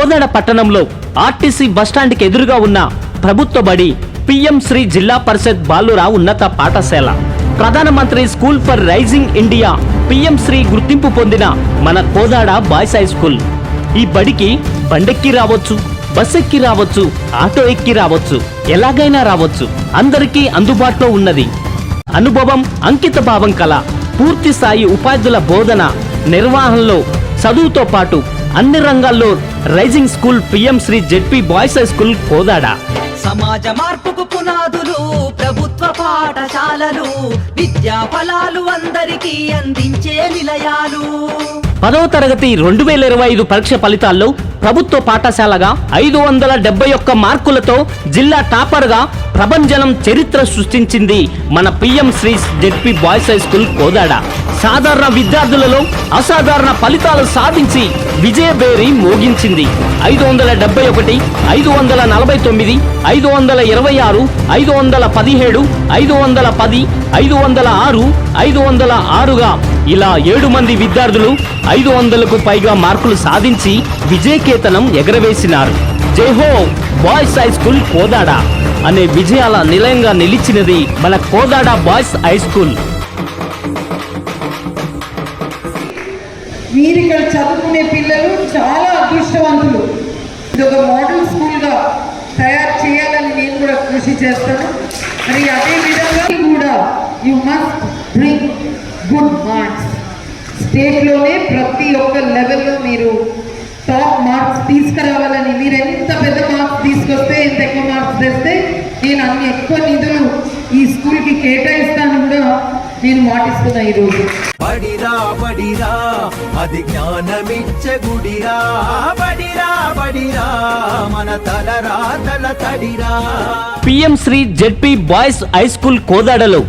కోదాడ పట్టణంలో ఆర్టీసీ బస్టాండ్కి ఎదురుగా ఉన్న ప్రభుత్వ బడి పిఎం శ్రీ జిల్లా పరిషత్ బాలుర ఉన్నత పాఠశాల. ప్రధానమంత్రి school for rising India PM Shri గుర్తింపు పొందిన మన కోదాడ బాయ్స్ హై స్కూల్. ఈ బడికి బండెక్కి రావచ్చు, బస్ ఎక్కి రావచ్చు, ఆటో ఎక్కి రావచ్చు, ఎలాగైనా రావచ్చు. అందరికీ అందుబాటులో ఉన్నది. అనుభవం, అంకిత భావం కల పూర్తి స్థాయి ఉపాధ్యాయుల బోధన నిర్వహణలో చదువుతో పాటు అన్ని రంగాల్లో rising school PM Shri ZP boys high school Kodad. సమాజ మార్పుకు పునాదులు ప్రభుత్వ పాఠశాలలు, విద్యా ఫలాలు అందరికీ అందించే నిలయాలు. 10వ తరగతి 2025 పరీక్ష ఫలితాల్లో ప్రభుత్వ పాఠశాలగా 571 మార్కులతో జిల్లా టాపర్గా ప్రభంజనం చరిత్ర సృష్టించింది మన PM Shri ZP boys high school Kodad. సాధారణ విద్యార్థులలో అసాధారణ ఫలితాలు సాధించి విజయబేరి మోగించింది. 571, 549, 526, 517, 510, 506, 506గా ఇలా 7 మంది విద్యార్థులు 500కు పైగా మార్కులు సాధించి విజయకేతనం ఎగరవేసినారు. జై హో బాయ్స్ హై స్కూల్ కోదాడ అనే విజయాల నిలయంగా నిలిచినది మన కోదాడ బాయ్స్ హై స్కూల్. మీరు ఇక్కడ చదువుకునే పిల్లలు చాలా అదృష్టవంతులు. ఇది ఒక మోడల్ స్కూల్గా తయారు చేయాలని నేను కూడా కృషి చేస్తాను. మరి అదే విధంగా కూడా you must bring good marks. స్టేట్లోనే ప్రతి ఒక్క లెవెల్లో మీరు టాప్ మార్క్స్ తీసుకురావాలని, మీరు ఎంత పెద్ద మార్క్స్ తీసుకొస్తే, ఎంత ఎక్కువ మార్క్స్ తెస్తే నేను అన్ని ఎక్కువ నిధులు ఈ స్కూల్కి కేటాయిస్తాను కూడా నేను మాటిస్తున్నా. ఈరోజు బడిరా బడిరా అది జ్ఞానమిచ్చే గుడిరా, బడిరా బడిరా మన తలరా తల తడిరా. PM Shri ZP boys high school కోదాడలో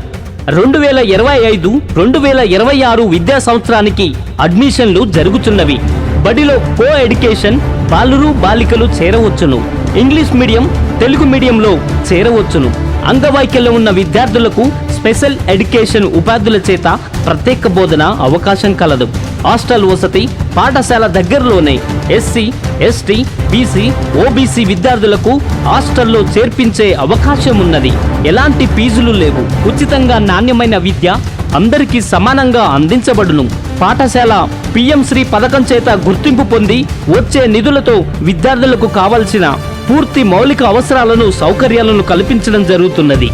2025-2026 విద్యా సంవత్సరానికి అడ్మిషన్లు జరుగుతున్నవి. బడిలో కో ఎడ్యుకేషన్ బాలురు బాలికలు చేరవచ్చును. ఇంగ్లీష్ మీడియం, తెలుగు మీడియంలో చేరవచ్చును. అంగవైకల్యం ఉన్న విద్యార్థులకు స్పెషల్ ఎడ్యుకేషన్ ఉపాధ్యాయుల చేత ప్రత్యేక బోధన అవకాశం కలదు. హాస్టల్ వసతి పాఠశాల దగ్గరలోనే. ఎస్సీ, ఎస్టీ, బీసీ, ఓబీసీ విద్యార్థులకు హాస్టల్లో చేర్పించే అవకాశం ఉన్నది. ఎలాంటి ఫీజులు లేవు. ఉచితంగా నాణ్యమైన విద్య అందరికీ సమానంగా అందించబడును. పాఠశాల పిఎం శ్రీ పథకం చేత గుర్తింపు పొంది వచ్చే నిధులతో విద్యార్థులకు కావలసిన పూర్తి మౌలిక అవసరాలను, సౌకర్యాలను కల్పించడం జరుగుతున్నది.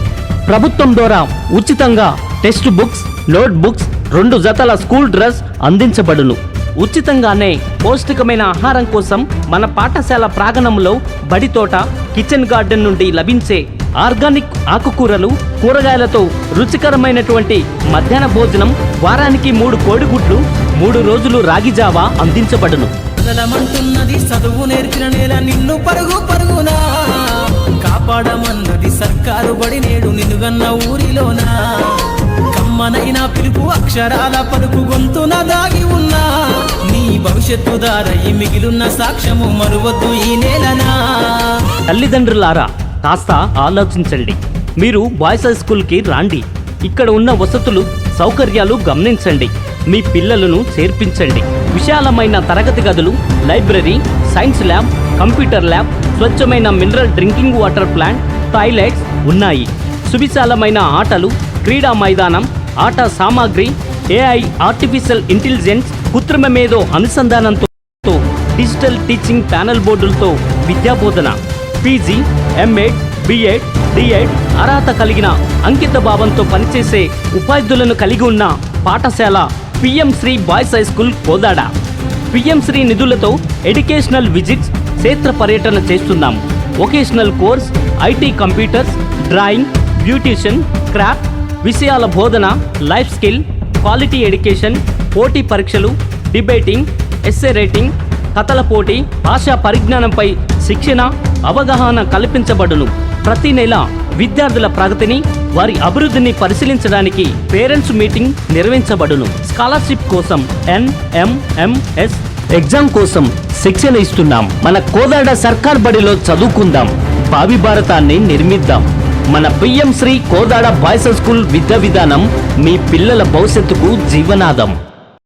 ప్రభుత్వం ద్వారా ఉచితంగా టెక్స్ట్ బుక్స్, నోట్ బుక్స్, 2 జతల స్కూల్ డ్రెస్ అందించబడును. ఉచితంగానే పౌష్టికమైన ఆహారం కోసం మన పాఠశాల ప్రాంగణంలో బడి తోట, కిచెన్ గార్డెన్ నుండి లభించే ఆర్గానిక్ ఆకుకూరలు, కూరగాయలతో రుచికరమైనటువంటి మధ్యాహ్న భోజనం, వారానికి 3 కోడిగుడ్లు, 3 రోజులు రాగి జావా అందించబడును. మంటున్నది చదువు నేర్చిన నేల నిన్ను పరుగు పరుగునా కాపాడమన్నది సర్కారు బడి నేడు నిన్నుగన్న ఊరిలోనా. కమ్మనైనా పిలుపు అక్షరాల పలుకు గొంతున దాగి ఉన్నా నీ భవిష్యత్తు దారయి మిగిలిన సాక్ష్యము మరువద్దు ఈ నేలనా. తల్లిదండ్రులారా కాస్త ఆలోచించండి. మీరు బాయ్స్ హై స్కూల్కి రాండి. ఇక్కడ ఉన్న వసతులు, సౌకర్యాలు గమనించండి. మీ పిల్లలను చేర్పించండి. విశాలమైన తరగతి గదులు, library, science lab, computer lab, స్వచ్ఛమైన mineral drinking water plant, toilets ఉన్నాయి. సువిశాలమైన ఆటలు, క్రీడా మైదానం, ఆట సామాగ్రి, AI ఆర్టిఫిషియల్ ఇంటెలిజెన్స్, కృత్రిమ మేధో అనుసంధానంతో డిజిటల్ టీచింగ్ ప్యానెల్ బోర్డులతో విద్యాబోధన. పీజీ, ఎంఎడ్, బిఎడ్, డిఎడ్ అర్హత కలిగిన అంకిత భావంతో పనిచేసే ఉపాధ్యాయులను కలిగి ఉన్న పాఠశాల PM Shri boys high school Kodad. PM Shri నిధులతో ఎడ్యుకేషనల్ విజిట్స్, క్షేత్ర పర్యటన చేస్తున్నాం. Vocational course, IT computers, drawing, beautician, craft విషయాల బోధన, లైఫ్ స్కిల్, క్వాలిటీ ఎడ్యుకేషన్, పోటీ పరీక్షలు, డిబేటింగ్, ఎస్సే రైటింగ్, కథల పోటీ, భాషా పరిజ్ఞానంపై శిక్షణ, అవగాహన కల్పించబడును. ప్రతి నెల విద్యార్థుల ప్రగతిని, వారి అభివృద్ధిని పరిశీలించడానికి పేరెంట్స్ మీటింగ్ నిర్వహించబడును. స్కాలర్షిప్ కోసం NMMS ఎగ్జామ్ కోసం శిక్షణ ఇస్తున్నాం. మన కోదాడ సర్కార్ బడిలో చదువుకుందాం. భావి భారతాన్ని నిర్మిద్దాం. మన PM Shri Kodad boys school విద్యా విధానం మీ పిల్లల భవిష్యత్తుకు జీవనాదం.